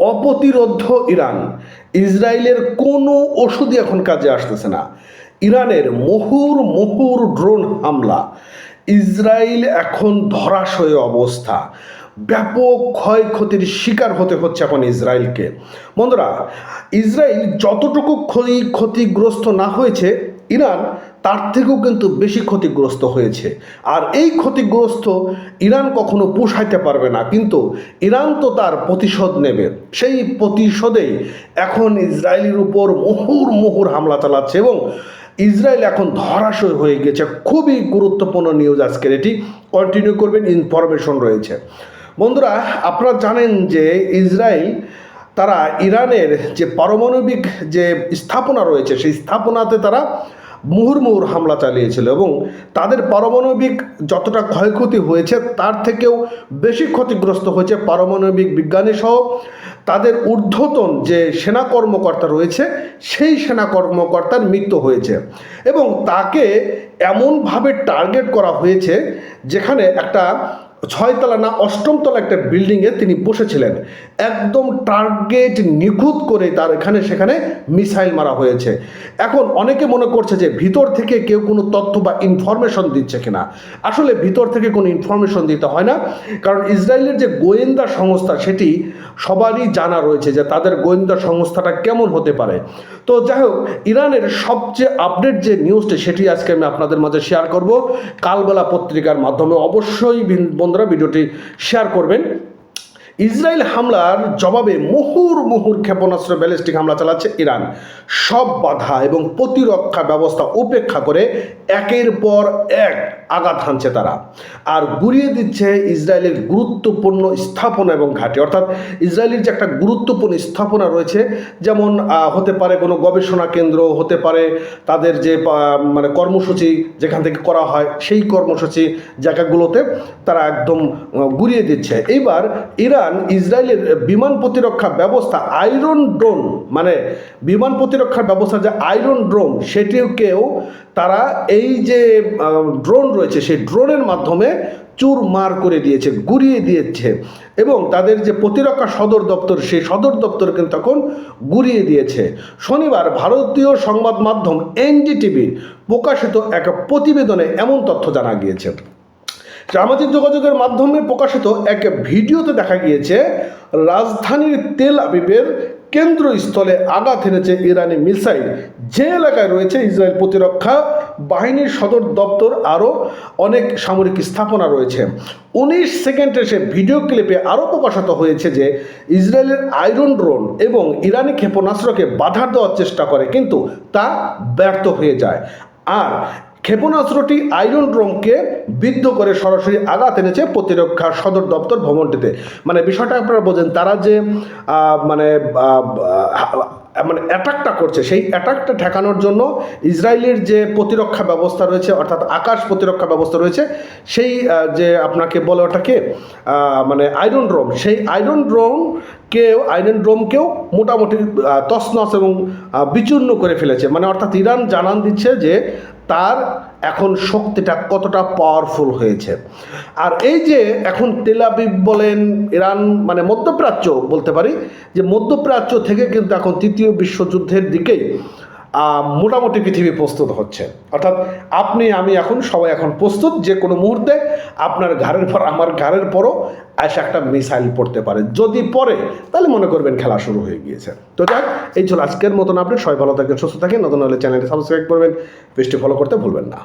অপ্রতিরোধ্য Iran, ইসরায়েলের কোনো ওষুধই এখন কাজে আসতেছে না। ইরানের মুহুর ড্রোন হামলা, ইসরায়েল এখন ধরাশয় অবস্থা, ব্যাপক ক্ষয়ক্ষতির শিকার হতে হচ্ছে এখন ইসরায়েলকে। বন্ধুরা, ইসরায়েল যতটুকু ক্ষতিগ্রস্ত না হয়েছে, ইরান তার থেকেও কিন্তু বেশি ক্ষতিগ্রস্ত হয়েছে। আর এই ক্ষতিগ্রস্ত ইরান কখনো পোষাইতে পারবে না, কিন্তু ইরান তো তার প্রতিশোধ নেবে। সেই প্রতিশোধেই এখন ইসরায়েলের উপর মুহুর হামলা চালাচ্ছে এবং ইসরায়েল এখন ধরাশয় হয়ে গেছে। খুবই গুরুত্বপূর্ণ নিউজ আজকের, এটি কন্টিনিউ করবেন, ইনফরমেশন রয়েছে। বন্ধুরা, আপনারা জানেন যে ইসরায়েল তারা ইরানের যে পারমাণবিক যে স্থাপনা রয়েছে, সেই স্থাপনাতে তারা মুহুর্মুহুর হামলা চালিয়েছিল এবং তাদের পারমাণবিক যতটা ক্ষয়ক্ষতি হয়েছে তার থেকেও বেশি ক্ষতিগ্রস্ত হয়েছে পারমাণবিক বিজ্ঞানী সহ তাদের ঊর্ধ্বতন যে সেনা কর্মকর্তা রয়েছে, সেই সেনা কর্মকর্তার মৃত্যু হয়েছে এবং তাকে এমনভাবে টার্গেট করা হয়েছে যেখানে একটা 6 তলা না 8ম তলা একটা বিল্ডিংয়ে তিনি বসেছিলেন। একদম টার্গেট নিখুঁত করে তার সেখানে মিসাইল মারা হয়েছে। এখন অনেকে মনে করছে যে ভিতর থেকে কেউ কোনো তথ্য বা ইনফরমেশন দিচ্ছে কিনা। আসলে ভিতর থেকে কোনো ইনফরমেশন দিতে হয় না, কারণ ইসরায়েলের যে গোয়েন্দা সংস্থা সেটি সবারই জানা রয়েছে যে তাদের গোয়েন্দা সংস্থাটা কেমন হতে পারে। তো যাই হোক, ইরানের সবচেয়ে আপডেট যে নিউজটি সেটি আজকে আমি আপনাদের মাঝে শেয়ার করব কালবেলা পত্রিকার মাধ্যমে। অবশ্যই বন্ধুরা ভিডিওটি শেয়ার করবেন। ইসরায়েল হামলার জবাবে মুহুর ক্ষেপণাস্ত্র ব্যালিস্টিক হামলা চালাচ্ছে ইরান। সব বাধা এবং প্রতিরক্ষা ব্যবস্থা উপেক্ষা করে একের পর এক আঘাত হানছে তারা, আর গুড়িয়ে দিচ্ছে ইসরায়েলের গুরুত্বপূর্ণ স্থাপনা এবং ঘাঁটি। অর্থাৎ ইসরায়েলের যে একটা গুরুত্বপূর্ণ স্থাপনা রয়েছে, যেমন হতে পারে কোনো গবেষণা কেন্দ্র, হতে পারে তাদের যে মানে কর্মসূচি যেখান থেকে করা হয়, সেই কর্মসূচি জায়গাগুলোতে তারা একদম গুড়িয়ে দিচ্ছে। এইবার ইরান ইসরায়েলের বিমান প্রতিরক্ষা ব্যবস্থা আয়রন ড্রোন, মানে বিমান প্রতিরক্ষার ব্যবস্থা যে আয়রন ড্রোন, সেটিকেও তারা এই যে ড্রোন রয়েছে সেই ড্রোনের মাধ্যমে চুরমার করে দিয়েছে, গুড়িয়ে দিয়েছে এবং তাদের যে প্রতিরক্ষা সদর দপ্তর, সেই সদর দপ্তর কিন্তু তখন গুড়িয়ে দিয়েছে। শনিবার ভারতীয় সংবাদ মাধ্যম এনডিটিভির প্রকাশিত এক প্রতিবেদনে এমন তথ্য জানা গিয়েছে। সামাজিক যোগাযোগের মাধ্যমে প্রকাশিত এক ভিডিওতে দেখা গিয়েছে রাজধানীর তেল আবিবের কেন্দ্রস্থলে আঘাত এনেছে ইরানি মিসাইল। যে এলাকায় রয়েছে ইসরায়েল প্রতিরক্ষা বাহিনীর সদর দপ্তর, আরও অনেক সামরিক স্থাপনা রয়েছে। 19 সেকেন্ডের সে ভিডিও ক্লিপে আরও প্রকাশিত হয়েছে যে ইসরায়েলের আয়রন ড্রোন এবং ইরানি ক্ষেপণাস্ত্রকে বাধা দেওয়ার চেষ্টা করে, কিন্তু তা ব্যর্থ হয়ে যায়। আর ক্ষেপণাস্ত্রটি আয়রন ড্রোনকে বিদ্ধ করে সরাসরি আঘাত এনেছে প্রতিরক্ষা সদর দপ্তর ভবনটিতে। মানে বিষয়টা আপনারা বোঝেন, তারা যে মানে অ্যাটাকটা করছে, সেই অ্যাটাকটা ঠেকানোর জন্য ইসরায়েলের যে প্রতিরক্ষা ব্যবস্থা রয়েছে, অর্থাৎ আকাশ প্রতিরক্ষা ব্যবস্থা রয়েছে, সেই যে আপনাকে বলে ওটাকে মানে আয়রন ড্রোম, সেই আয়রন ড্রোমকেও মোটামুটি তছনছ এবং বিচূর্ণ করে ফেলেছে। মানে অর্থাৎ ইরান জানান দিচ্ছে যে তার এখন শক্তিটা কতটা পাওয়ারফুল হয়েছে। আর এই যে এখন তেল আবিব বলেন, ইরান মানে মধ্যপ্রাচ্য বলতে পারি, যে মধ্যপ্রাচ্য থেকে কিন্তু এখন তৃতীয় বিশ্বযুদ্ধের দিকেই মোটামুটি পৃথিবী প্রস্তুত হচ্ছে। অর্থাৎ আপনি আমি এখন সবাই এখন প্রস্তুত, যে কোনো মুহূর্তে আপনার ঘাড়ের পর আমার ঘাড়ের পরও এসে একটা মিসাইল পড়তে পারে। যদি পড়ে তাহলে মনে করবেন খেলা শুরু হয়ে গিয়েছে। তো যাক, এই ছিল আজকের মতন আপডেট। সবাই ভালো থাকেন, সুস্থ থাকেন। নতুন হলে চ্যানেলটি সাবস্ক্রাইব করবেন, পেজটি ফলো করতে ভুলবেন না।